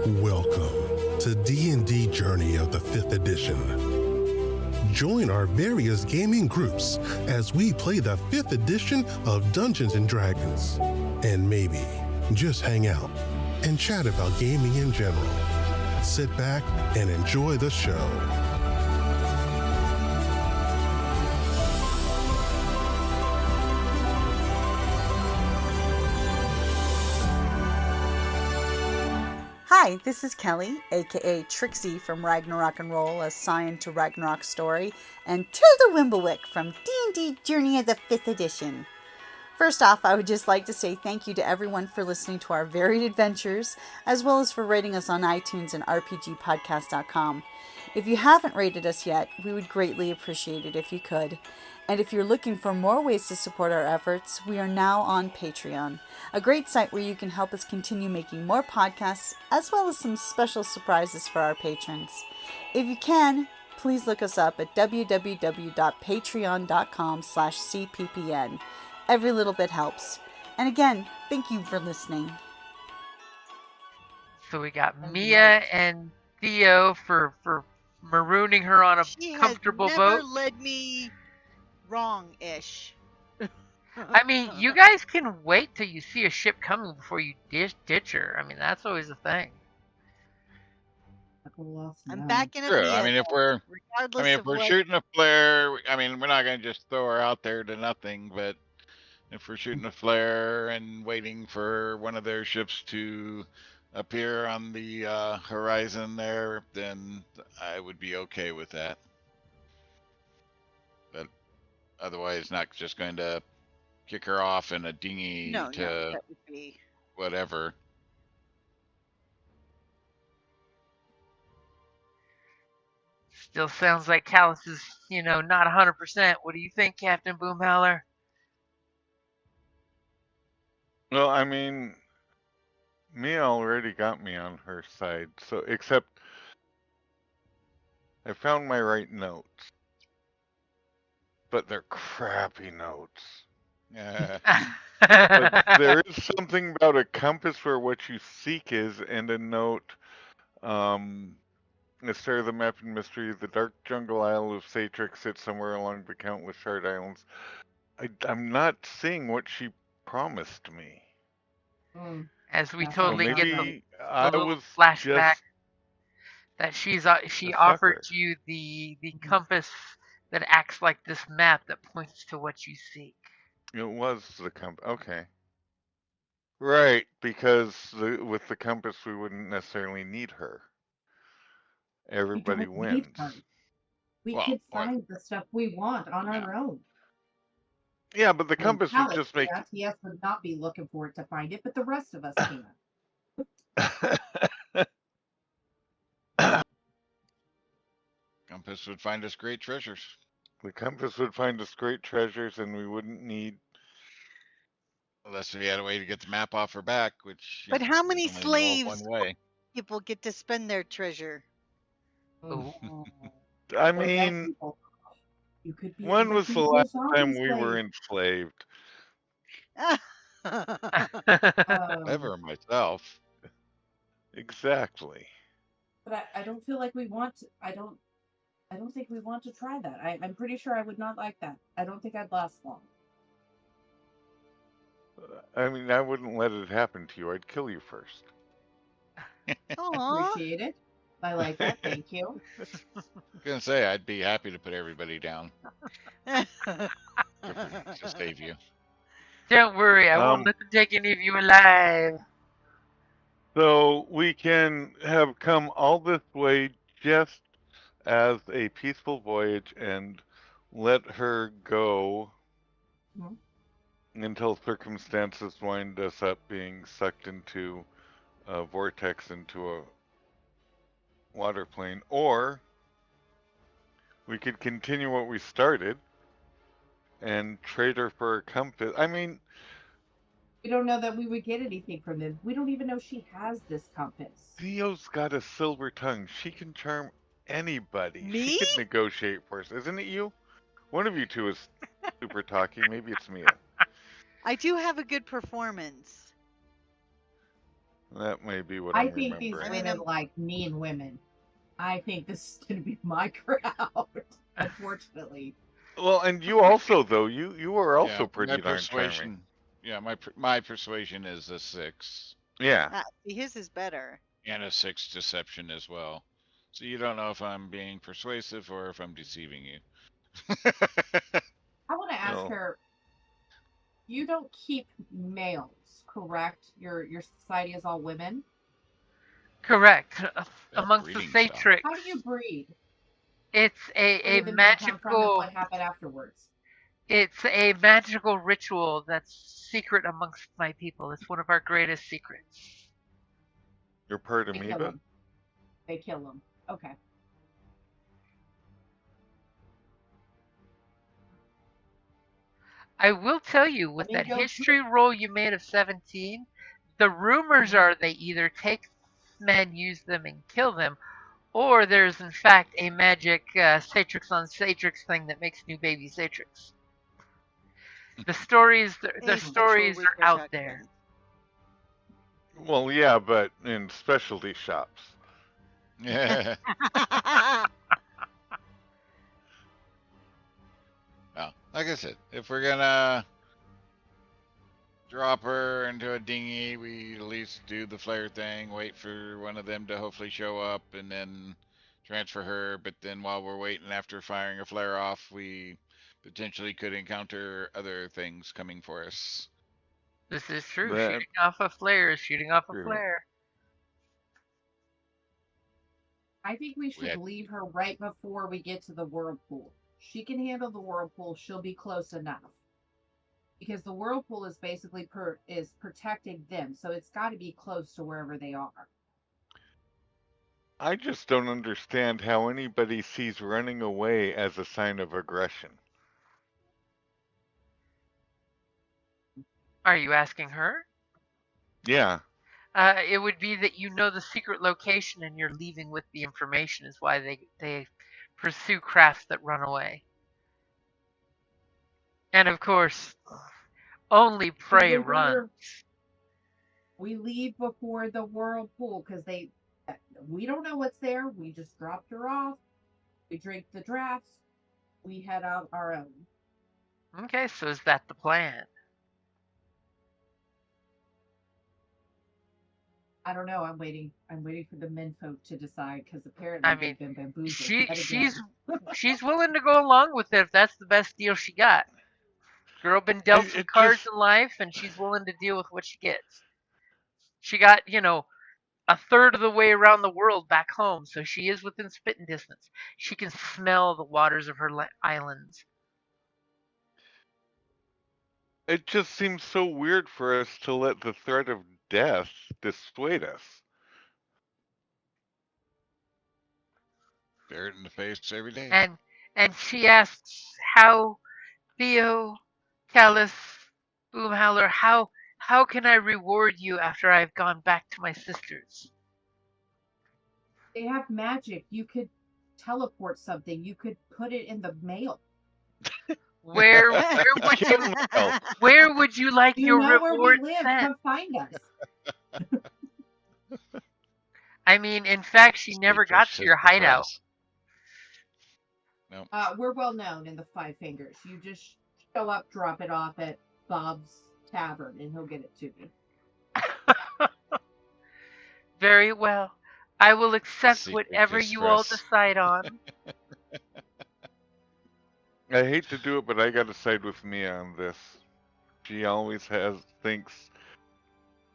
Welcome to D&D Journey of the 5th edition. Join our various gaming groups as we play the 5th edition of Dungeons & Dragons. And maybe just hang out and chat about gaming in general. Sit back and enjoy the show. Hi, this is Kelly, aka Trixie from Ragnarok and Roll, a Scion to Ragnarok story, and Tilda Wimblewick from D&D Journey of the 5th edition. First off, I would just like to say thank you to everyone for listening to our varied adventures, as well as for rating us on iTunes and rpgpodcast.com. If you haven't rated us yet, we would greatly appreciate it if you could. And if you're looking for more ways to support our efforts, we are now on Patreon, a great site where you can help us continue making more podcasts, as well as some special surprises for our patrons. If you can, please look us up at www.patreon.com/cppn. Every little bit helps. And again, thank you for listening. So we got Mia and Theo for marooning her on a comfortable boat. boat. Never led me wrong-ish. I mean, you guys can wait till you see a ship coming before you ditch her. I mean, that's always a thing. I'm backing up. True. Mia, I mean, if we're what... shooting a flare, I mean, we're not going to just throw her out there to nothing. But if we're shooting a flare and waiting for one of their ships to appear on the horizon there, then I would be okay with that. But otherwise, not just going to kick her off in a dinghy No, to that would be... whatever. Still sounds like Callus is, not 100%. What do you think, Captain Boomhowler? Well, I mean, Mia already got me on her side, so except I found my right notes, but they're crappy notes. But there is something about a compass where what you seek is, and a note, the start of the map and mystery, the dark jungle isle of Satrix sits somewhere along the countless shard islands. I'm not seeing what she promised me. As we totally get the was flashback that she offered you the compass that acts like this map that points to what you seek. It was the compass. Okay. Right, because with the compass we wouldn't necessarily need her. Everybody wins. We could find the stuff we want on our own. Yeah, but the compass would just make... Yes, would not be looking for it to find it, but the rest of us can. Compass would find us great treasures. The compass would find us great treasures, and we wouldn't need... Unless we had a way to get the map off her back, which... But how many slaves people get to spend their treasure? I mean... When was the last time we were enslaved? Never myself. Exactly. But I don't feel like we want to, I don't think we want to try that. I'm pretty sure I would not like that. I don't think I'd last long. I mean, I wouldn't let it happen to you. I'd kill you first. Appreciate it. I like that. Thank you. I was gonna say I'd be happy to put everybody down to save you. Don't worry, I won't let them take any of you alive. So we can have come all this way just as a peaceful voyage and let her go until circumstances wind us up being sucked into a vortex, into a water plane, or we could continue what we started and trade her for a compass. I mean, we don't know that we would get anything from them. We don't even know she has this compass. Theo's got a silver tongue. She can charm anybody. Me? She can negotiate for us. Isn't it you? One of you two is super talky. Maybe it's Mia. I do have a good performance. That may be what I I'm think these remembering. women like mean women. I think this is going to be my crowd, unfortunately. Well, and you also, though, you are also Yeah, pretty my darn charming. persuasion. Yeah, my persuasion is a 6. Yeah. His is better. And a 6 deception as well. So you don't know if I'm being persuasive or if I'm deceiving you. I want to ask No. her, you don't keep males, correct? Your society is all women? Correct. That Amongst the breeding stuff. Satrix, How do you breed? it's Where a did the men come from and magical. what happened afterwards? It's a magical ritual that's secret amongst my people. It's one of our greatest secrets. You're part They kill amoeba? them. They kill them. Okay. I will tell you, with that go history roll you made of 17, the rumors are they either take men, use them, and kill them, or there's in fact a magic Satrix on Satrix thing that makes new baby Satrix. The stories are out there. Well, yeah, but in specialty shops. Yeah. Well, like I said, if we're gonna drop her into a dinghy, we at least do the flare thing, wait for one of them to hopefully show up, and then transfer her. But then while we're waiting after firing a flare off, we potentially could encounter other things coming for us. This is true. That- Shooting off a flare is shooting off a True. flare. I think we should leave her right before we get to the whirlpool. She can handle the whirlpool. She'll be close enough. Because the whirlpool is basically is protecting them, so it's got to be close to wherever they are. I just don't understand how anybody sees running away as a sign of aggression. Are you asking her? Yeah. It would be that you know the secret location and you're leaving with the information is why they pursue crafts that run away. And of course, only prey runs. We leave before the whirlpool because we don't know what's there. We just dropped her off. We drink the drafts. We head out our own. Okay, so is that the plan? I don't know. I'm waiting for the menfolk to decide because apparently they've been bamboozled. She's willing to go along with it if that's the best deal she got. Girl been dealt some cards in life and she's willing to deal with what she gets. She got, a third of the way around the world back home, so she is within spitting distance. She can smell the waters of her islands. It just seems so weird for us to let the threat of death dissuade us. Bear it in the face every day. And she asks how Theo, Callus, Boomhowler, how can I reward you after I've gone back to my sisters? They have magic. You could teleport something. You could put it in the mail. Where would you like your reward where we live? sent? Come find us. I mean, in fact, she never got to your hideout. No. We're well known in the Five Fingers. You just show up, drop it off at Bob's Tavern, and he'll get it to you. Very well. I will accept whatever you all decide on. I hate to do it, but I gotta side with Mia on this. She always thinks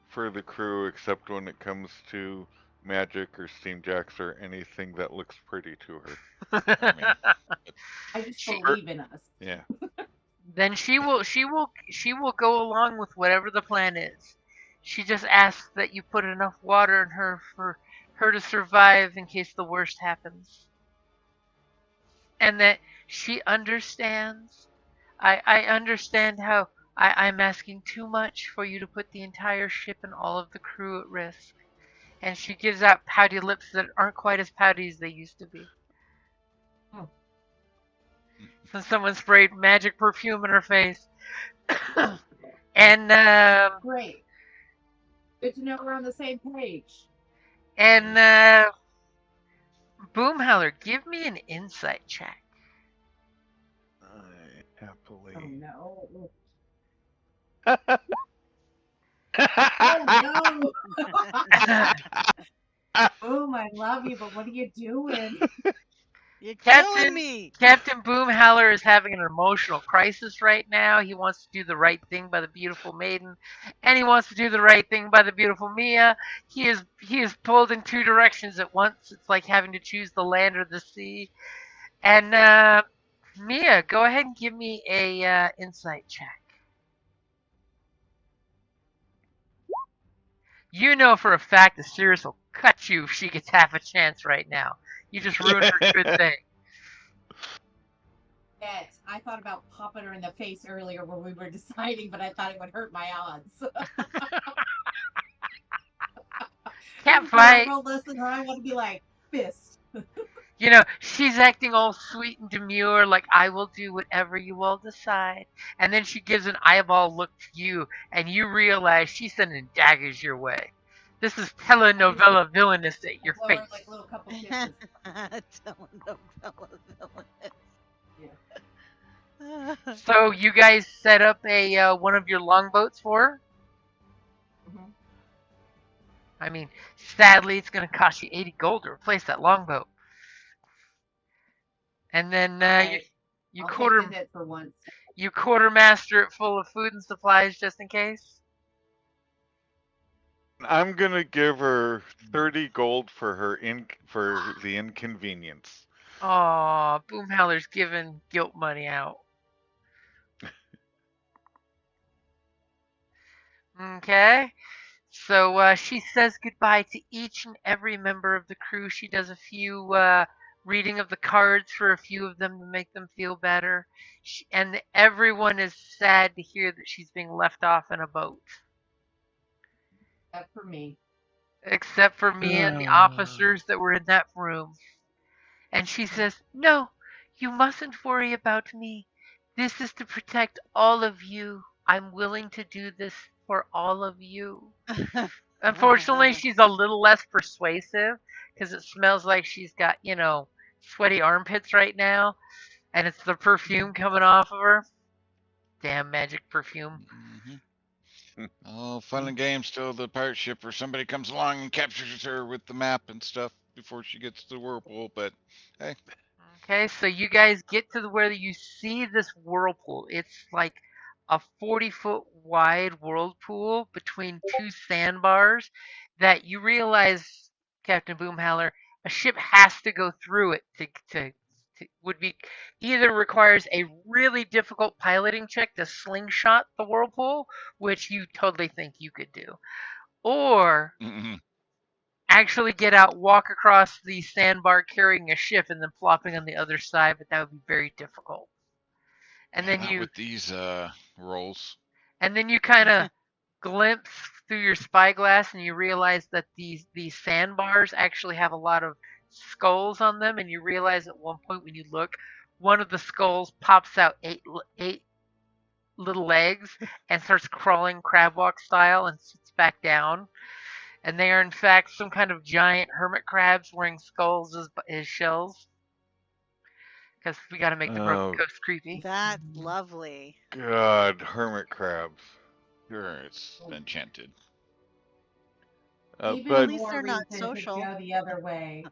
for the crew, except when it comes to magic or steamjacks or anything that looks pretty to her. I just believe in us. Yeah. Then she will go along with whatever the plan is. She just asks that you put enough water in her for her to survive in case the worst happens. And that she understands. I understand how I'm asking too much for you to put the entire ship and all of the crew at risk. And she gives out pouty lips that aren't quite as pouty as they used to be. So someone sprayed magic perfume in her face. And great. Good to know we're on the same page. And Boomhowler, give me an insight check. I happily. Oh no. Oh no. Boom, I love you, but what are you doing? You're killing me. Captain Boomhowler is having an emotional crisis right now. He wants to do the right thing by the beautiful maiden, and he wants to do the right thing by the beautiful Mia. He is pulled in two directions at once. It's like having to choose the land or the sea. And Mia, go ahead and give me a insight check. You know for a fact that Sirius will cut you if she gets half a chance right now. You just ruined her good thing. Yes, I thought about popping her in the face earlier when we were deciding, but I thought it would hurt my odds. Can't When I fight. roll less than her, I want to be like, fist. You know, she's acting all sweet and demure, like, I will do whatever you all decide. And then she gives an eyeball look to you, and you realize she's sending daggers your way. This is telenovela villainous at your Blow face. her like little couple kisses. Yeah. So you guys set up a one of your longboats for her? Mhm. I mean, sadly, it's going to cost you 80 gold to replace that longboat. And then you I'll quarter take the hit for once. you quartermaster it full of food and supplies just in case. I'm gonna give her 30 gold for for the inconvenience. Aw, Boomhowler's giving guilt money out. Okay. So she says goodbye to each and every member of the crew. She does a few reading of the cards for a few of them to make them feel better. And everyone is sad to hear that she's being left off in a boat. Except for me. Except for me and the officers that were in that room. And she says, No, you mustn't worry about me. This is to protect all of you. I'm willing to do this for all of you. Unfortunately, she's a little less persuasive because it smells like she's got, sweaty armpits right now. And it's the perfume coming off of her. Damn magic perfume. Mm-hmm. Oh, fun and games till the pirate ship or somebody comes along and captures her with the map and stuff before she gets to the whirlpool. But hey. Okay, so you guys get to where you see this whirlpool. It's like a 40-foot wide whirlpool between two sandbars that you realize, Captain Boomhowler, a ship has to go through it to would be either requires a really difficult piloting check to slingshot the whirlpool, which you totally think you could do, or Mm-hmm. actually get out, walk across the sandbar carrying a ship, and then flopping on the other side, but that would be very difficult. And then Not you with these rolls. and then you kind of glimpse through your spyglass and you realize that these sandbars actually have a lot of skulls on them, and you realize at one point when you look, one of the skulls pops out eight little legs and starts crawling crab walk style and sits back down. And they are in fact some kind of giant hermit crabs wearing skulls as shells. Because we got to make the broken ghost creepy. That's lovely. God, hermit crabs. Sure, it's enchanted. Even But At least they're not reason to social. go the other way.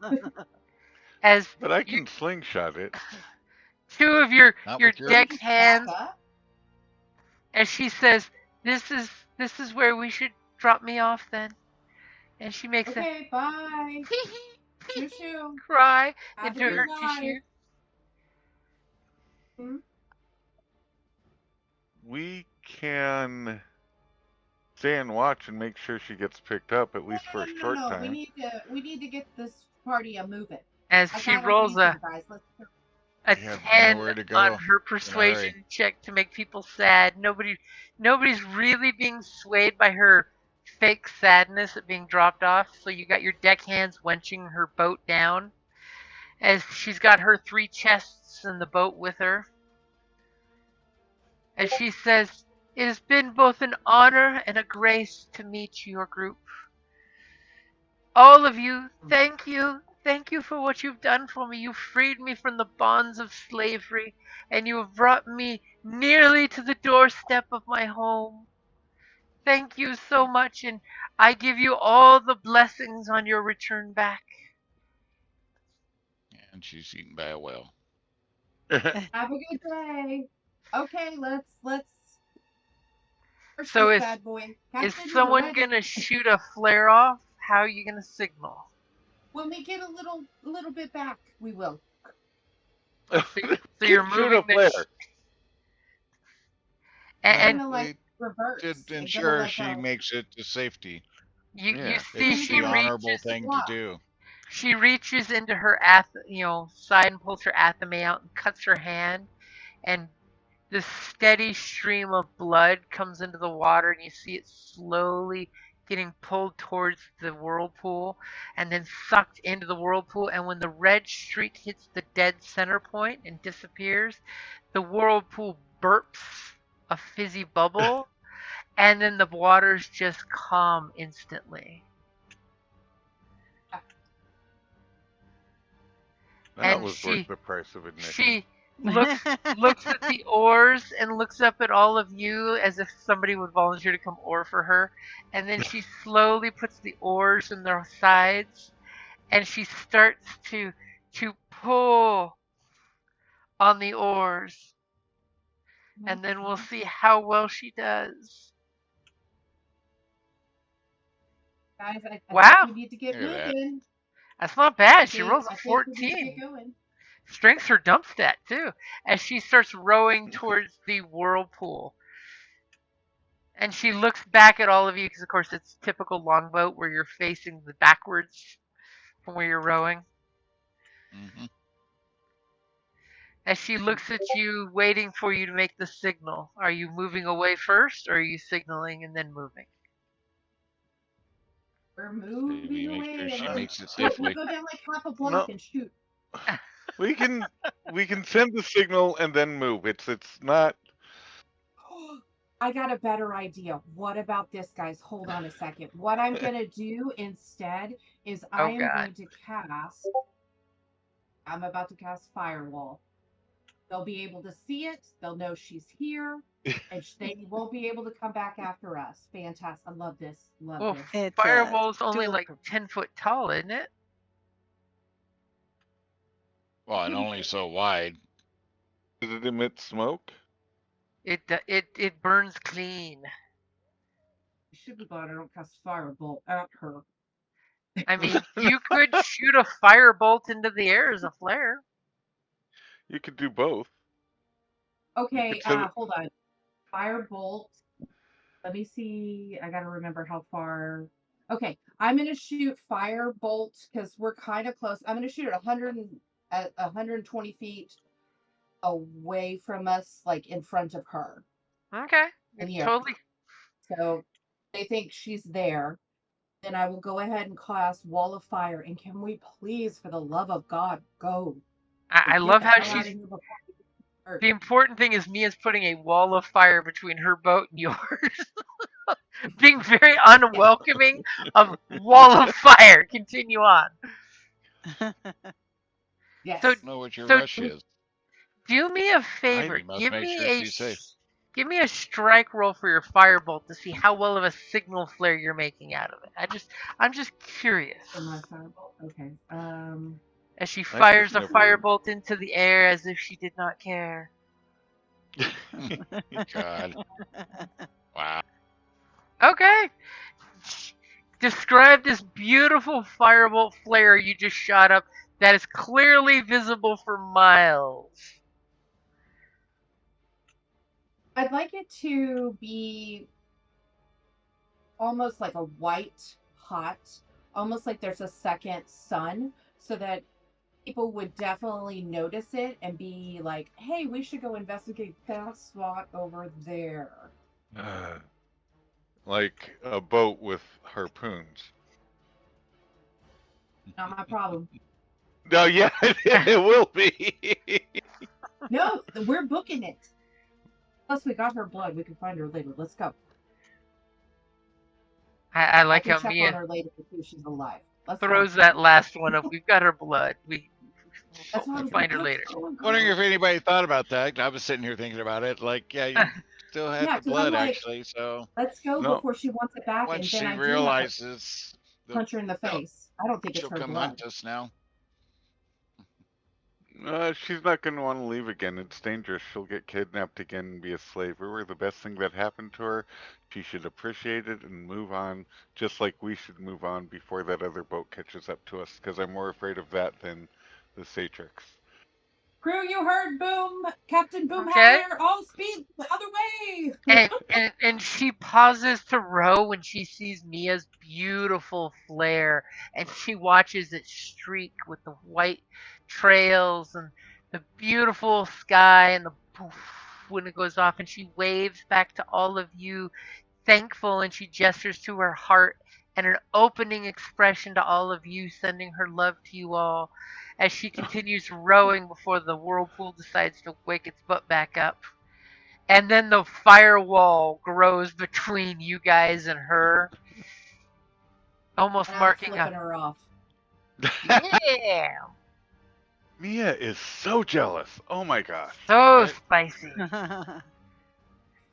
but I can slingshot it. Two of your Not with your- deck hands, Back up. as she says, "This is where we should drop me off then." And she makes Okay, bye. a Shoo shoo. cry Have into a her good tissue. night. Hmm? We can stay and watch and make sure she gets picked up at least for a short No. time. We need to get this party a moving. As I she got rolls reason, guys. Let's a We have 10 nowhere to go. on her hurry. persuasion check to make people sad. Nobody's really being swayed by her fake sadness at being dropped off. So you got your deck hands wenching her boat down as she's got her 3 chests in the boat with her. As she says, It has been both an honor and a grace to meet your group. All of you, thank you. Thank you for what you've done for me. You freed me from the bonds of slavery, and you have brought me nearly to the doorstep of my home. Thank you so much, and I give you all the blessings on your return back. And she's eaten by a whale. Have a good day. Okay, let's So this is bad boy. is Captain, we're someone ready. gonna shoot a flare off? How are you gonna signal? When we get a little bit back, we will. So you're Shoot moving a flare. And Gonna like reverse To and go ensure like she makes it to safety. you Yeah. see It's she the honorable reaches thing to do. she reaches into her side and pulls her athame out and cuts her hand, and this steady stream of blood comes into the water, and you see it slowly getting pulled towards the whirlpool and then sucked into the whirlpool. And when the red streak hits the dead center point and disappears, the whirlpool burps a fizzy bubble, and then the waters just calm instantly. That And was worth the price of admission. she looks at the oars and looks up at all of you as if somebody would volunteer to come oar for her, and then she slowly puts the oars in their sides, and she starts to pull on the oars, and then we'll see how well she does. Guys, I Wow. think we need to get Look at that. moving. That's not bad. She rolls I a think we need to 14. get going. Strength's her dump stat too, as she starts rowing towards the whirlpool. And she looks back at all of you because, of course, it's typical longboat where you're facing the backwards from where you're rowing. Hmm. As she looks at you, waiting for you to make the signal. Are you moving away first, or are you signaling and then moving? We're moving Maybe make away, sure she and makes it we'll safely. go down like half a block No. and shoot. We can send the signal and then move. It's not. I got a better idea. What about this, guys? Hold on a second. What I'm gonna do instead is I am going to cast. I'm about to cast Firewall. They'll be able to see it. They'll know she's here, and they won't be able to come back after us. Fantastic! I love this. Love this. It's Firewall's only dual like 10 foot tall, isn't it? Well, and only so wide. Does it emit smoke? It burns clean. You should be glad I don't cast Firebolt at her. I mean, you could shoot a firebolt into the air as a flare. You could do both. Okay, could send it- hold on. Firebolt. Let me see. I gotta remember how far. Okay, I'm gonna shoot Firebolt because we're kind of close. I'm gonna shoot at 120 feet away from us, like in front of her. Okay. Yeah. Totally. So they think she's there. Then I will go ahead and cast Wall of Fire. And can we please, for the love of God, go? I love how she's. The The important thing is Mia's putting a wall of fire between her boat and yours. Being very unwelcoming of wall of fire. Continue on. Yes. I don't know what your rush is. Do me a favor. You must make sure she's safe. Give me a strike roll for your firebolt to see how well of a signal flare you're making out of it. I'm just curious. For my firebolt. Okay. As she fires a never- firebolt into the air as if she did not care. God. Wow. Okay. Describe this beautiful firebolt flare you just shot up that is clearly visible for miles. I'd like it to be almost like a white hot, almost like there's a second sun, so that people would definitely notice it and be like, hey, we should go investigate that spot over there. Like a boat with harpoons. Not my problem. No, yeah, it will be. No, we're booking it. Plus, we got her blood. We can find her later. Let's go. I like can how check on Mia her later to see if she's alive. Let's throws go. that last one up. We've got her blood. That's what I We'll was find like, her later. Wondering if anybody thought about that. I was sitting here thinking about it. Like, yeah, you still have Yeah, the 'cause I'm blood like, actually. So let's go No. before she wants it back, once and then she I do have to realizes, punch her in the face. I don't think it's she'll her come blood. hunt us now. She's not going to want to leave again. It's dangerous. She'll get kidnapped again and be a slave. We were the best thing that happened to her. She should appreciate it and move on, just like we should move on before that other boat catches up to us, because I'm more afraid of that than the Satrix. Crew, you heard Boom, Captain Boom Okay. Howler, all speed the other way. And she pauses to row when she sees Mia's beautiful flare, and she watches it streak with the white trails and the beautiful sky and the poof when it goes off, and she waves back to all of you, thankful, and she gestures to her heart and an opening expression to all of you, sending her love to you all as she continues rowing before the whirlpool decides to wake its butt back up. And then the firewall grows between you guys and her, almost And I'm marking flipping a her off. yeah, Mia is so jealous. Oh my gosh. so Right? spicy. You're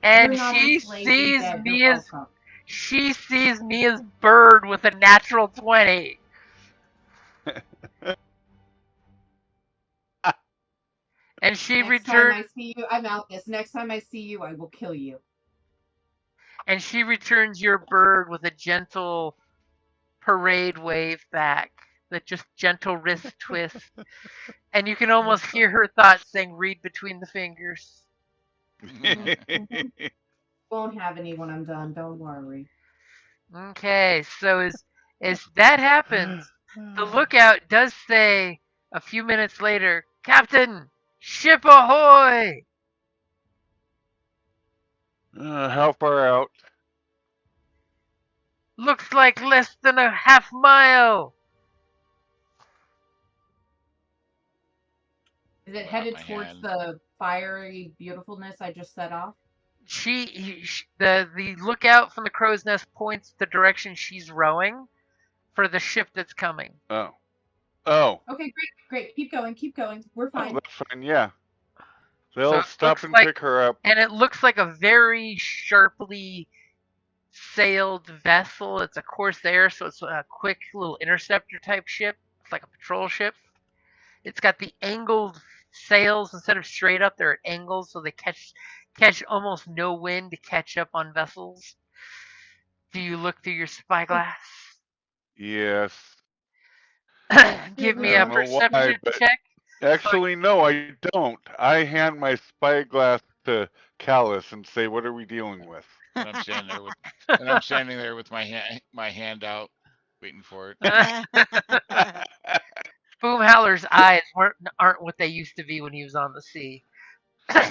And not she enslaved and sees dead. You're Mia's welcome. she sees Mia's bird with a natural 20. And she Next time returns I see you, I'm out this. Next time I see you, I will kill you. and she returns your bird with a gentle parade wave back. That just gentle wrist twist. And you can almost hear her thoughts saying, read between the fingers. Won't have any when I'm done. Don't worry. Okay, so as that happens, the lookout does say a few minutes later, Captain, ship ahoy! How far out? Looks like less than a half mile. Is it Hold headed my towards hand. the fiery beautifulness I just set off? The lookout from the crow's nest points the direction she's rowing for the ship that's coming. Oh. Oh. Okay, great. Keep going. We're fine. That's fine, yeah. They'll So it stop looks and like- pick her up. And it looks like a very sharply sailed vessel. It's a Corsair, so it's a quick little interceptor type ship. It's like a patrol ship. It's got the angled sails instead of straight up, they're at angles, so they catch almost no wind to catch up on vessels. Do you look through your spyglass? Yes. Give me I a don't know why, perception but- check. Actually, no, I don't. I hand my spyglass to Callus and say, "What are we dealing with?" And I'm standing there with my hand out, waiting for it. Boom Howler's eyes aren't what they used to be when he was on the sea.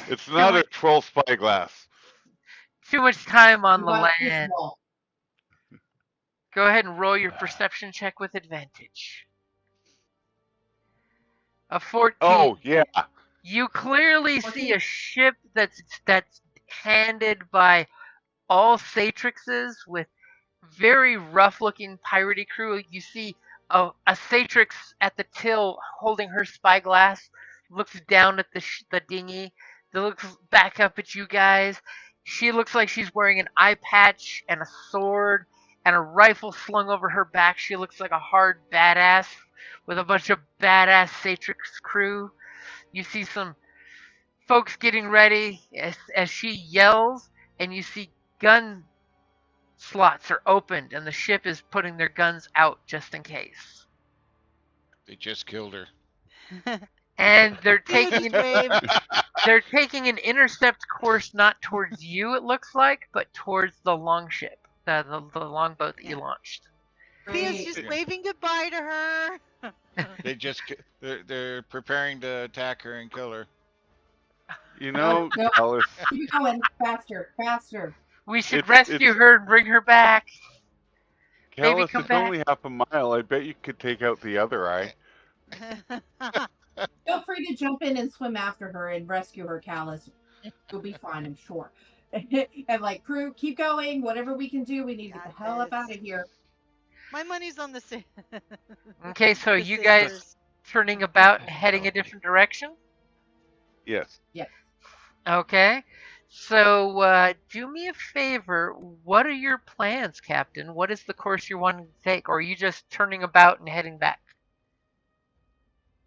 It's not a troll spyglass. Too much time on You the got this land. wall. Go ahead and roll your perception check with advantage. A 14. Oh, yeah. You clearly see a ship that's handed by all Satrixes with very rough-looking piratey crew. You see a Satrix at the till holding her spyglass, looks down at the dinghy, looks back up at you guys. She looks like she's wearing an eye patch and a sword and a rifle slung over her back. She looks like a hard badass with a bunch of badass Satrix crew. You see some folks getting ready as she yells, and you see gun slots are opened, and the ship is putting their guns out just in case. They just killed her. And they're See taking this wave? they're taking an intercept course not towards you, it looks like, but towards the longship, the longboat that you launched. Thea's just waving goodbye to her. They're preparing to attack her and kill her. You know, No. Callus, Keep going. Faster. We should It's- rescue her and bring her back. Callus, come it's back. only half a mile. I bet you could take out the other eye. Feel free to jump in and swim after her and rescue her, Callus. You'll be fine, I'm sure. And like, crew, keep going. Whatever we can do, we need to get the hell up out of here. My money's on the Okay, so the you guys sisters. turning about and heading a different direction? Yes. Yes. Okay. So do me a favor. What are your plans, Captain? What is the course you're wanting to take? Or are you just turning about and heading back?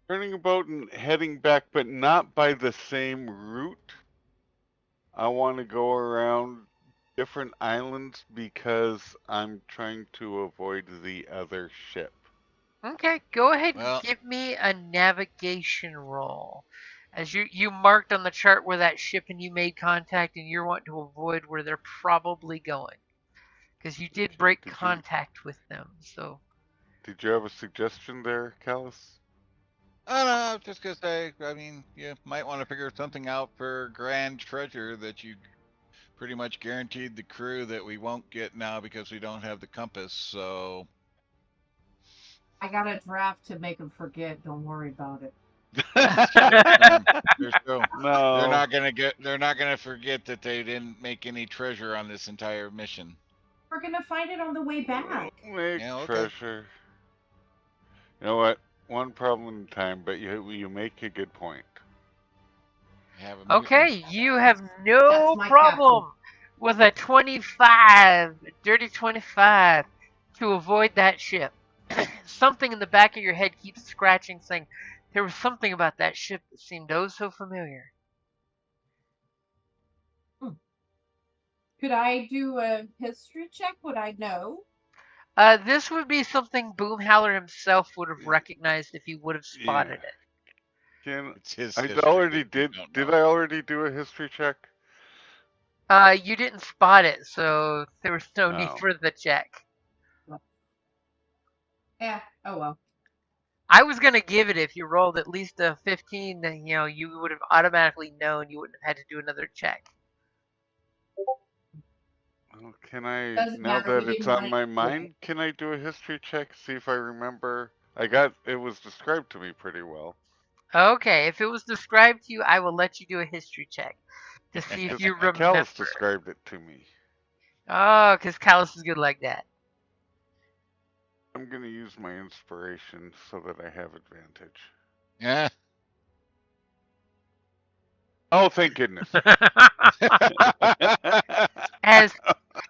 Turning about and heading back, but not by the same route. I want to go around different islands because I'm trying to avoid the other ship. Okay, go ahead and Well, give me a navigation roll. As you marked on the chart where that ship and you made contact, and you're wanting to avoid where they're probably going. Because you did break contact with them, so. Did you have a suggestion there, Callus? I don't know, I was just gonna say, I mean, you might want to figure something out for grand treasure that you pretty much guaranteed the crew that we won't get now because we don't have the compass, so. I got a draft to make them forget. Don't worry about it. No. They're not gonna forget that they didn't make any treasure on this entire mission. We're gonna find it on the way back. Make Yeah, okay. treasure. You know what? One problem at a time, but you make a good point. Okay, you have no problem with a 25, dirty 25, to avoid that ship. Something in the back of your head keeps scratching, saying, there was something about that ship that seemed oh so familiar. Could I do a history check? Would I know? This would be something Boomhowler himself would have recognized if he would have spotted it. Did I already do a history check? You didn't spot it, so there was no need for the check. Yeah, oh well. I was gonna give it if you rolled at least a 15, then you would have automatically known. You wouldn't have had to do another check. Well, can I, now that it's on my mind, can I do a history check, see if I remember? It was described to me pretty well. Okay, if it was described to you, I will let you do a history check to see if you remember. Callus described it to me. Oh, because Callus is good like that. I'm going to use my inspiration so that I have advantage. Yeah. Oh, thank goodness.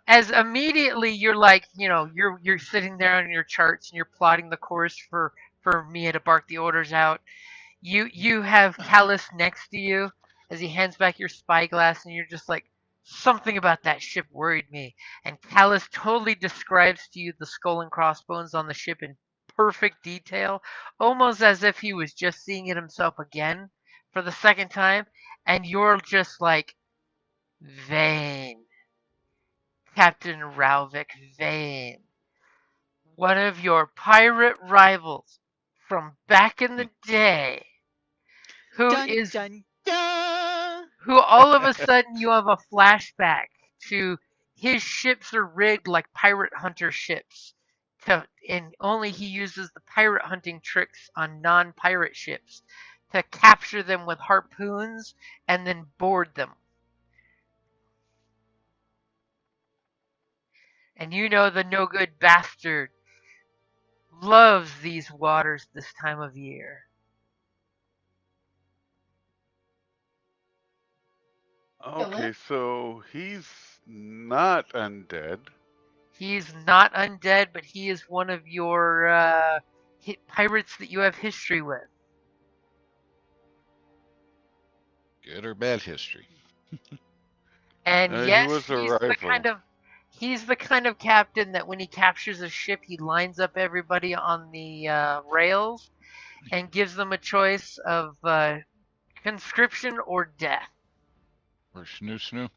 As immediately you're like, you're sitting there on your charts and you're plotting the course for Mia to bark the orders out. You have Callus next to you as he hands back your spyglass, and you're just like, something about that ship worried me. And Callus totally describes to you the skull and crossbones on the ship in perfect detail, almost as if he was just seeing it himself again for the second time. And you're just like, Vane. Captain Rhulic, Vane. One of your pirate rivals from back in the day. Who all of a sudden you have a flashback to his ships are rigged like pirate hunter ships. And only he uses the pirate hunting tricks on non-pirate ships to capture them with harpoons and then board them. And the no-good bastard loves these waters this time of year. Okay, so he's not undead. He's not undead, but he is one of your pirates that you have history with. Good or bad history. And yes, he's the kind of captain that when he captures a ship, he lines up everybody on the rails and gives them a choice of conscription or death. Or snoo.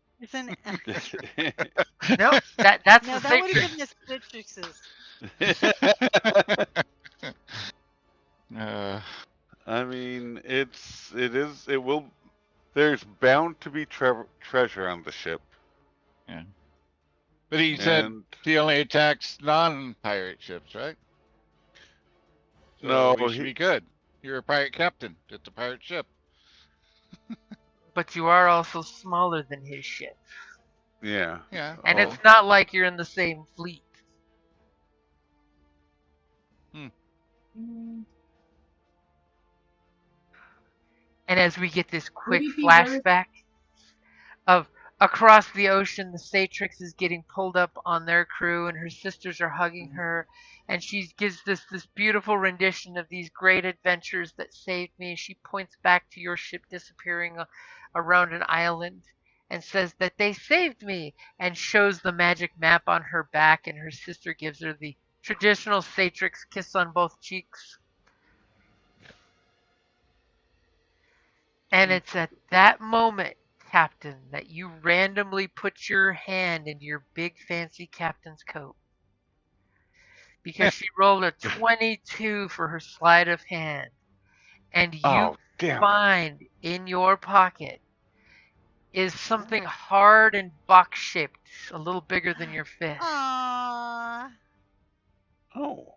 No, that's no, the that would have been the Citrixes. I mean, there's bound to be treasure on the ship. Yeah. But he said he only attacks non-pirate ships, right? So no, he should be good. You're a pirate captain. It's a pirate ship. But you are also smaller than his ship. Yeah. Yeah. And Oh. it's not like you're in the same fleet. And as we get this quick flashback of across the ocean, the Satrix is getting pulled up on their crew, and her sisters are hugging her, and she gives this beautiful rendition of these great adventures that saved me. She points back to your ship disappearing around an island and says that they saved me, and shows the magic map on her back, and her sister gives her the traditional Satrix kiss on both cheeks. And it's at that moment, Captain, that you randomly put your hand into your big fancy captain's coat. Because she rolled a 22 for her sleight of hand. And you find in your pocket is something hard and box shaped, a little bigger than your fist. Aww. Oh.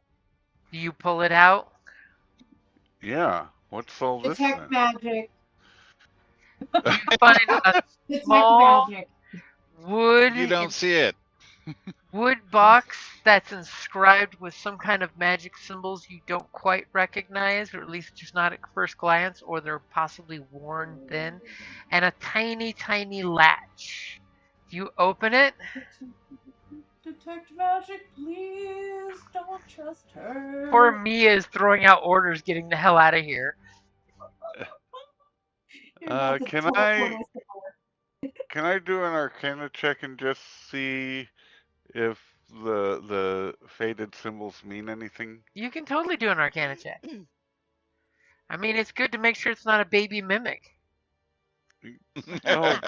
Do you pull it out? Yeah. What's all this then? Detect magic. You find a Detect small magic. wood. You don't see it. Wood box that's inscribed with some kind of magic symbols you don't quite recognize, or at least just not at first glance, or they're possibly worn thin, and a tiny, tiny latch. Do you open it? Detect magic, please. Don't trust her. Poor Mia is throwing out orders, getting the hell out of here. Can I do an Arcana check and just see if the faded symbols mean anything? You can totally do an Arcana check. I mean, it's good to make sure it's not a baby mimic. Oh,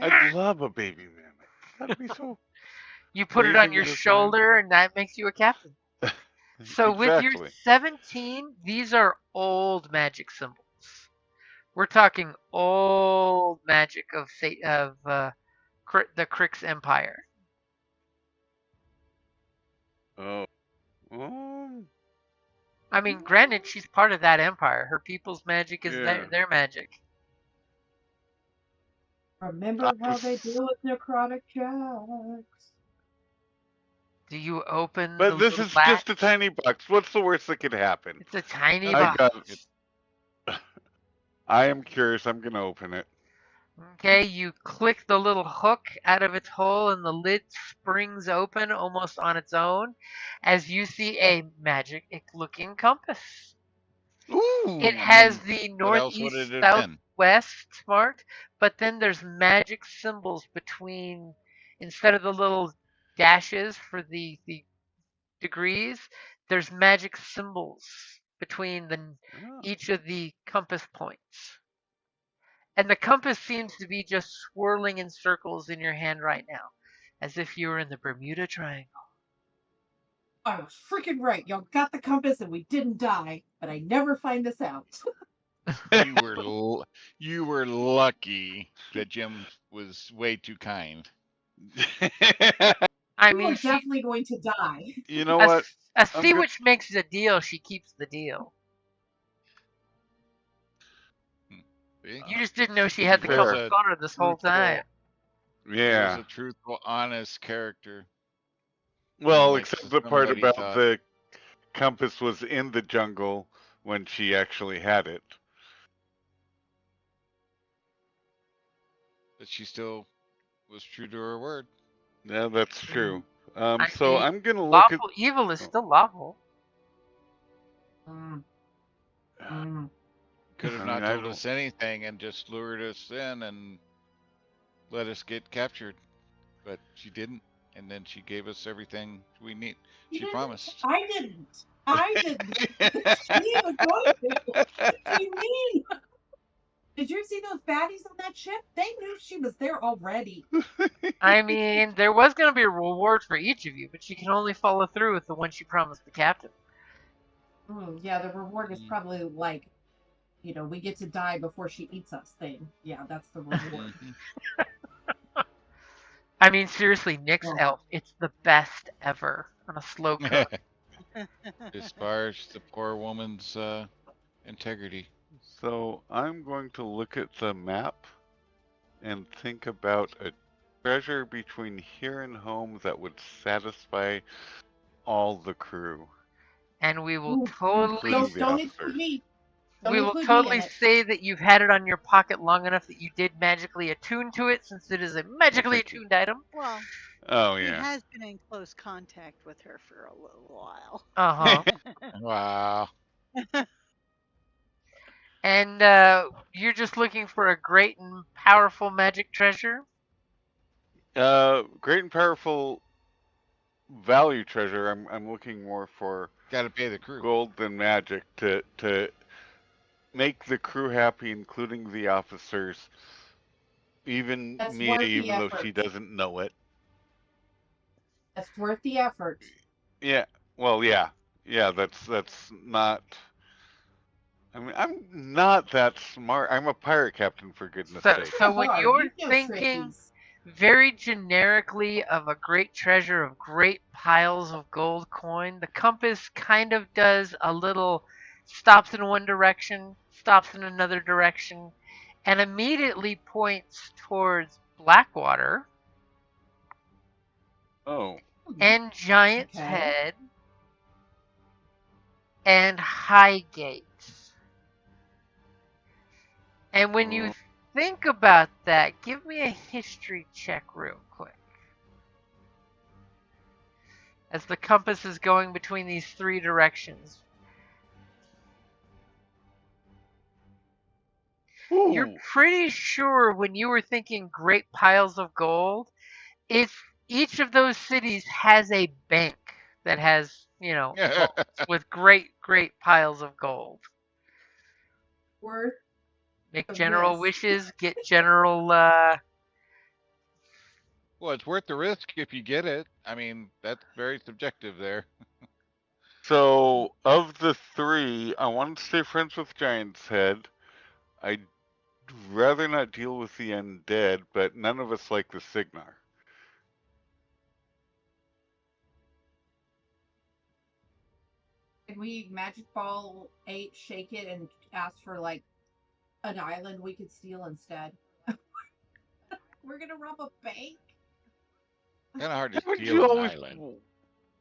I'd love a baby mimic. That'd be so. You put it on your shoulder, and that makes you a captain. So with your 17, these are old magic symbols. We're talking old magic of the Crix Empire. Oh. I mean, granted, she's part of that empire. Her people's magic is their magic. Remember how they deal with necrotic checks. Do you open But this is latch? just a tiny box. What's the worst that could happen? It's a tiny box. I am curious. I'm going to open it. Okay, you click the little hook out of its hole and the lid springs open almost on its own as you see a magic-looking compass. Ooh! It has the northeast, southwest marked, but then there's magic symbols between, instead of the little dashes for the degrees, there's magic symbols between each of the compass points. And the compass seems to be just swirling in circles in your hand right now, as if you were in the Bermuda Triangle. I was freaking right. Y'all got the compass and we didn't die, but I never find this out. You were lucky that Jim was way too kind. I mean, she's definitely going to die. You know what? A sea witch makes the deal, she keeps the deal. You just didn't know she had the compass on her this whole time. Yeah. She was a truthful, honest character. Well, except the part about the compass was in the jungle when she actually had it. But she still was true to her word. Yeah, that's true. I'm going to look lawful evil is still lawful. Could have not told us anything and just lured us in and let us get captured. But she didn't. And then she gave us everything we need. She promised. I didn't. She was going to. What do you mean? Did you see those baddies on that ship? They knew she was there already. I mean, there was going to be a reward for each of you, but she can only follow through with the one she promised the captain. Yeah, the reward is probably like, we get to die before she eats us thing. Yeah, that's the reward. I mean, seriously, Nick's elf, it's the best ever on a slow cook. Disparage the poor woman's integrity. So I'm going to look at the map and think about a treasure between here and home that would satisfy all the crew. And we will Ooh, totally Including the don't officers. include me. Don't we will include me in totally it. say that you've had it on your pocket long enough that you did magically attune to it, since it is a magically thank you. attuned item. Well, Oh he yeah. has been in close contact with her for a little while. Uh-huh. Wow. And you're just looking for a great and powerful magic treasure? Great and powerful value treasure. I'm looking more for Got to pay the crew. gold than magic to make the crew happy, including the officers. Even That's Mia, worth the even though she effort. doesn't know it. That's worth the effort. Yeah. Well, yeah. Yeah, that's not. I mean, I'm not that smart. I'm a pirate captain, for goodness So, sake. so when you're You know thinking trickies. very generically of a great treasure of great piles of gold coin, the compass kind of does a little stops in one direction, stops in another direction, and immediately points towards Blackwater Oh. and Giant's Okay. Head and Highgate. And when you think about that, give me a history check real quick. As the compass is going between these three directions. Ooh. You're pretty sure when you were thinking great piles of gold, if each of those cities has a bank that has, vaults with great piles of gold. Worth Make the general risk. wishes, get general Well, it's worth the risk if you get it. I mean, that's very subjective there. So, of the three, I want to stay friends with Giant's Head. I'd rather not deal with the undead, but none of us like the Signar. Can we magic ball 8, shake it, and ask for like an island we could steal instead? We're gonna rob a bank. Kind of hard to Haven't steal you an always island.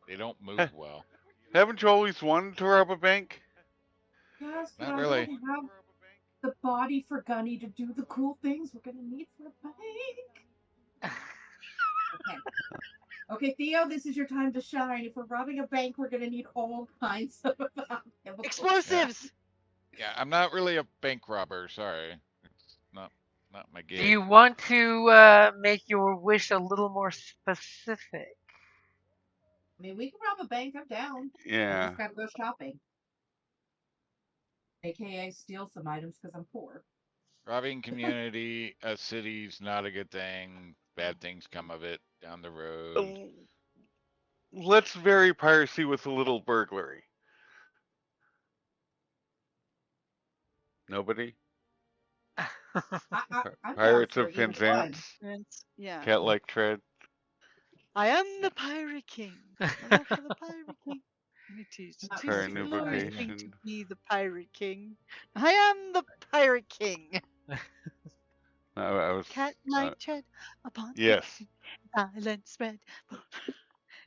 They don't move well. haven't you always wanted to rob a bank? Yes, but Not I really. don't have the body for Gunny to do the cool things we're gonna need for a bank. Okay. Okay, Theo, this is your time to shine. If we're robbing a bank, we're gonna need all kinds of chemicals. Explosives. Yeah, I'm not really a bank robber. Sorry, it's not my Do gig. you want to make your wish a little more specific? I mean, we can rob a bank. I'm down. I Yeah. just gotta go shopping. AKA steal some items because I'm poor. Robbing community, a city's not a good thing. Bad things come of it down the road. Let's vary piracy with a little burglary. Nobody? I'm Pirates down of for either Penzance? Yeah. Cat-like tread? I am the Pirate King. I'm off for the Pirate King. It is Not a very glorious thing to vocation. be the Pirate King. I am the Pirate King. I was. Cat-like tread upon Yes. the island spread.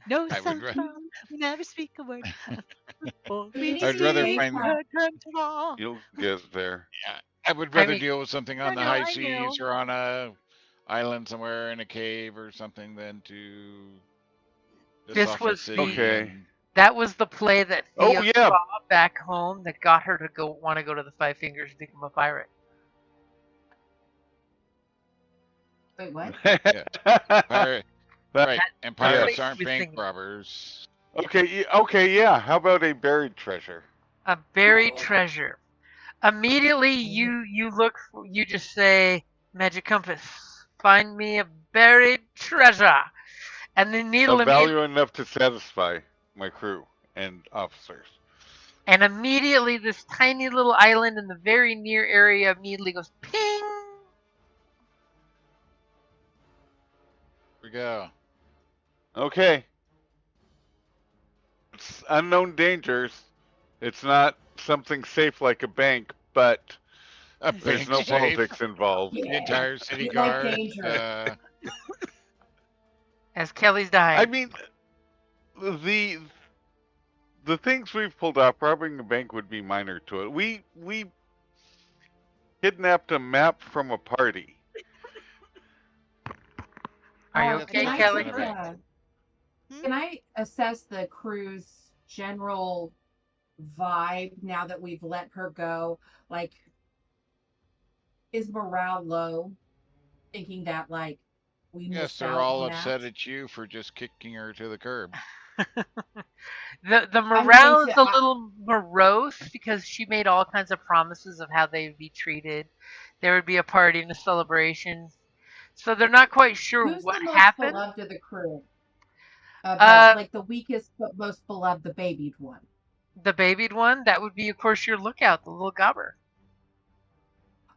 No I would sound ra- from, we never speak a word. I'd rather find. You'll get there. Yeah, I would rather mean- deal with something on the I high know. seas or on a island somewhere in a cave or something than to. This off a was city Okay. and- That was the play that Oh, Theo yeah. saw back home that got her to want to go to the Five Fingers and become a pirate. Wait, what? Pirate, right, and pirates Yes. aren't We bank sing- robbers. Okay, yeah. How about a buried treasure? A buried treasure. Immediately, you look. You just say, "Magic compass, find me a buried treasure," and the needle Of value enough to satisfy my crew and officers. And immediately, this tiny little island in the very near area immediately goes ping. Here we go. Okay. It's unknown dangers. It's not something safe like a bank, but A There's bank no safe. politics involved. The Yeah. entire city We like guard. danger. As Kelly's I dying. mean, the things we've pulled off, robbing a bank would be minor to it. We kidnapped a map from a party. Are you That's okay, Can I something Kelly? to take bank. can I assess the crew's general vibe now that we've let her go? Like, is morale low? Thinking that like we Yes, missed they're out all on upset that. at you for just kicking her to the curb. The I'm going morale is to. a little morose because she made all kinds of promises of how they'd be treated. There would be a party and a celebration. So they're not quite sure Who's what the most happened. beloved of the crew? Uh, Like the weakest but most beloved, the babied one. the babied one, that would be, of course, your lookout, the little gobber.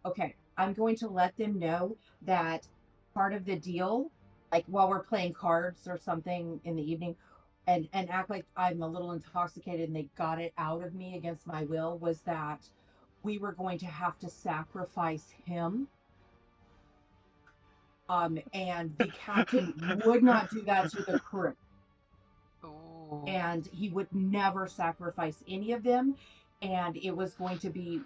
Okay, I'm going to let them know that part of the deal, like while we're playing cards or something in the evening, and act like I'm a little intoxicated and they got it out of me against my will, was that we were going to have to sacrifice him. And the captain would not do that to the crew. Ooh. And he would never sacrifice any of them. And it was going to be,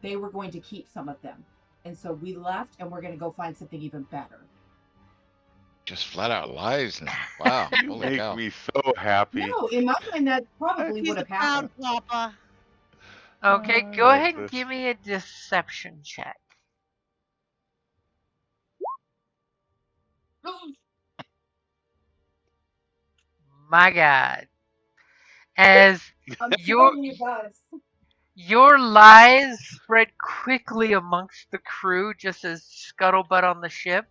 they were going to keep some of them. And so we left and we're going to go find something even better. Just flat out lies now. Wow. You Holy make cow. me so happy. No, in my mind, that probably He's would a have happened. pound papa. Okay, I go love ahead and this. give me a deception check. My God. As I'm your telling you guys. your lies spread quickly amongst the crew just as scuttlebutt on the ship,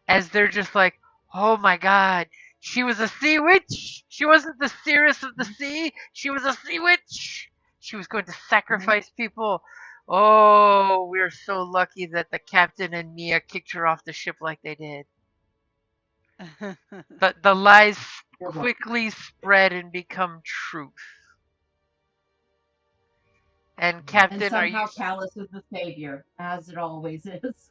as they're just like, oh my God, she was a sea witch. She wasn't the seeress of the sea. She was a sea witch. She was going to sacrifice people. Oh, we're so lucky that the captain and Mia kicked her off the ship like they did. The lies You're right. quickly spread and become truth. And And Captain, are you? somehow Callus is the savior, as it always is.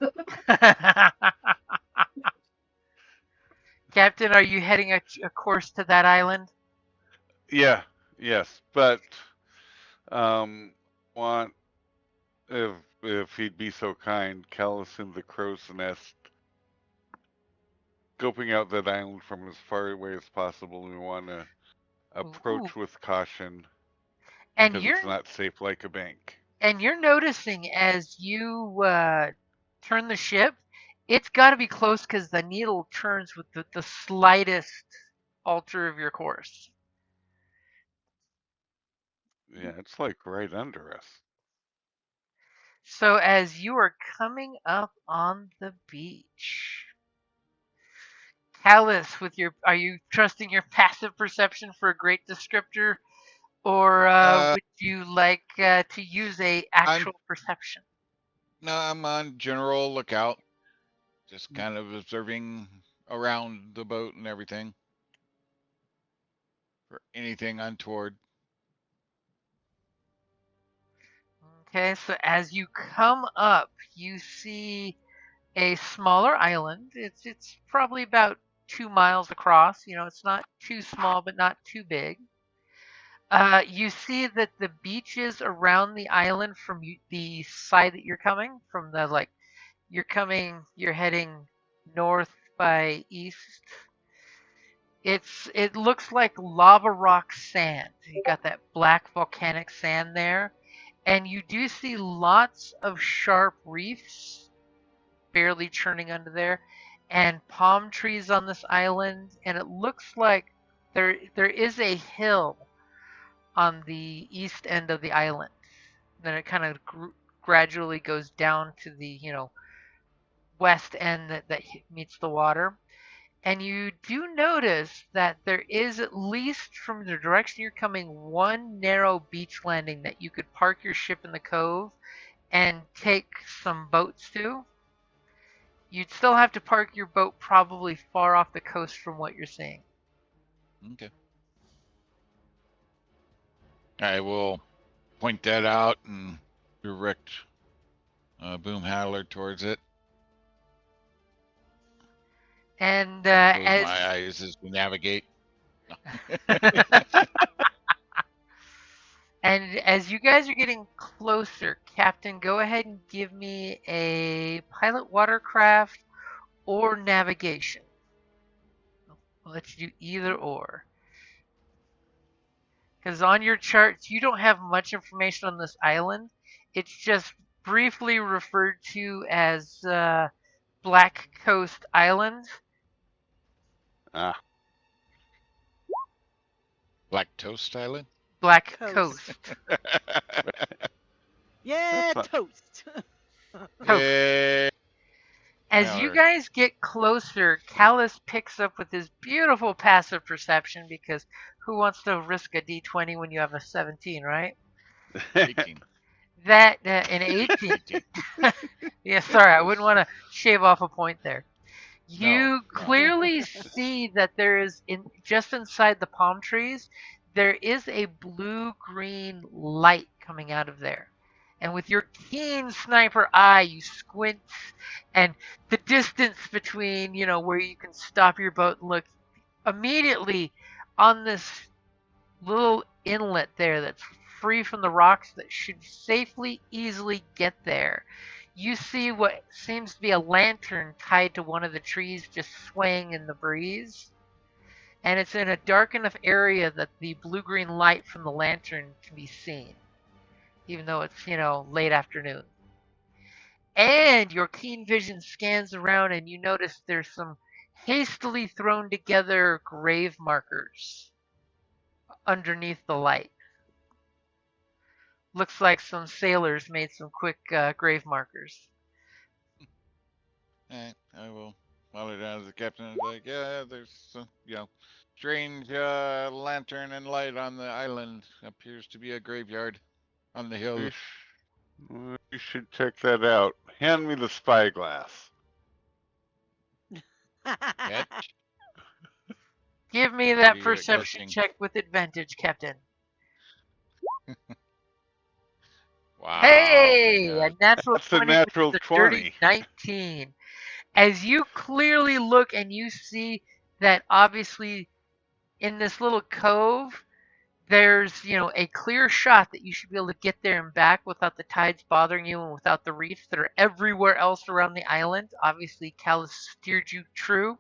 Captain, are you heading a course to that island? Yeah, yes, but want if he'd be so kind, Callus in the crow's nest, scoping out that island from as far away as possible. We want to Ooh. approach with caution And because it's not safe like a bank. you're noticing as you turn the ship, it's got to be close because the needle turns with the slightest alter of your course. Yeah, it's like right under us. So as you are coming up on the beach, Callus, are you trusting your passive perception for a great descriptor, or would you like to use a actual perception? No, I'm on general lookout. Just kind of observing around the boat and everything for anything untoward. Okay, so as you come up, you see a smaller island. It's probably about 2 miles across. You know, it's not too small, but not too big. You see that the beaches around the island from the side that you're coming from, you're heading north by east. It looks like lava rock sand. You got that black volcanic sand there, and you do see lots of sharp reefs barely churning under there, and palm trees on this island, and it looks like there is a hill on the east end of the island. Then it kind of gradually goes down to the west end that meets the water. And you do notice that there is, at least from the direction you're coming, one narrow beach landing that you could park your ship in the cove and take some boats to. You'd still have to park your boat probably far off the coast from what you're seeing. Okay. I will point that out and direct Boom howler towards it. And Close as my eyes as we navigate. and as you guys are getting closer, Captain, go ahead and give me a pilot watercraft or navigation. I'll let you do either or. Because on your charts, you don't have much information on this island. It's just briefly referred to as Black Coast Island. Ah, Black Toast Island? Black Coast. Coast. Yeah, That's toast. Coast. Yay. As you Howler. guys get closer, Callus picks up with his beautiful passive perception because who wants to risk a d20 when you have a 17, right? 18. That an 18. 18. Yeah, sorry, I wouldn't want to shave off a point there. No, You no. clearly see that there is just inside the palm trees, there is a blue-green light coming out of there. And with your keen sniper eye, you squint, and the distance between, where you can stop your boat and look immediately on this little inlet there that's free from the rocks that should safely, easily get there. You see what seems to be a lantern tied to one of the trees just swaying in the breeze. And it's in a dark enough area that the blue-green light from the lantern can be seen, even though it's, late afternoon. And your keen vision scans around and you notice there's some hastily thrown together grave markers underneath the light. Looks like some sailors made some quick grave markers. Alright, I will follow down as the captain. And like, yeah, there's some, strange lantern and light on the island. Appears to be a graveyard on the hill. we should check that out. Hand me the spyglass. Catch. Give me that Pretty good at perception catching. check with advantage, Captain. Wow. Hey, my a God. natural That's a 20, natural which is a dirty 20. 19. As you clearly look and you see that obviously in this little cove, there's, a clear shot that you should be able to get there and back without the tides bothering you and without the reefs that are everywhere else around the island. Obviously, Callus steered you true.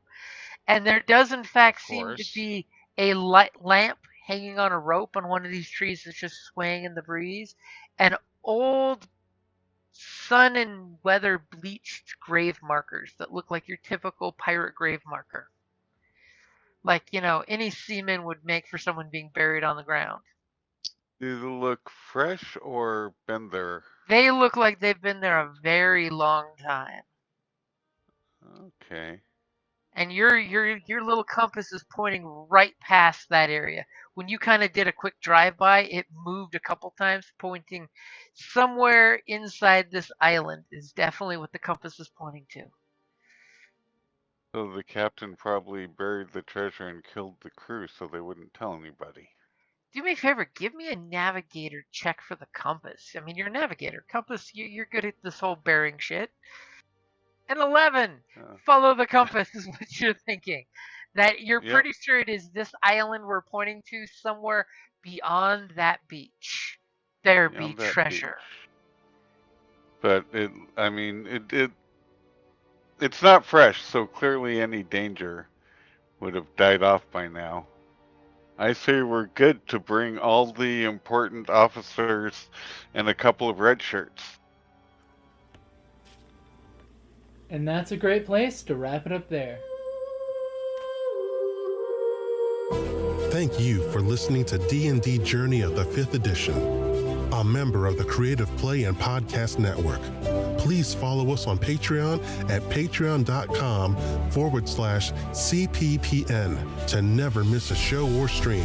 And there does, in fact, seem to course. be a lamp hanging on a rope on one of these trees that's just swaying in the breeze. And old sun and weather bleached grave markers that look like your typical pirate grave marker. Like, any seaman would make for someone being buried on the ground. Do they look fresh or been there? They look like they've been there a very long time. Okay. And your little compass is pointing right past that area. When you kind of did a quick drive-by, it moved a couple times, pointing somewhere inside this island is definitely what the compass is pointing to. So the captain probably buried the treasure and killed the crew so they wouldn't tell anybody. Do me a favor, give me a navigator check for the compass. I mean, you're a navigator. Compass, you're good at this whole bearing shit. An 11. Follow the compass is what you're thinking. That you're Yep. pretty sure it is this island we're pointing to somewhere beyond that beach. There be Beyond that treasure. But it's not fresh, so clearly any danger would have died off by now. I say we're good to bring all the important officers and a couple of red shirts. And that's a great place to wrap it up there. Thank you for listening to D&D Journey of the 5th Edition, a member of the Creative Play and Podcast Network. Please follow us on Patreon at patreon.com/CPPN to never miss a show or stream.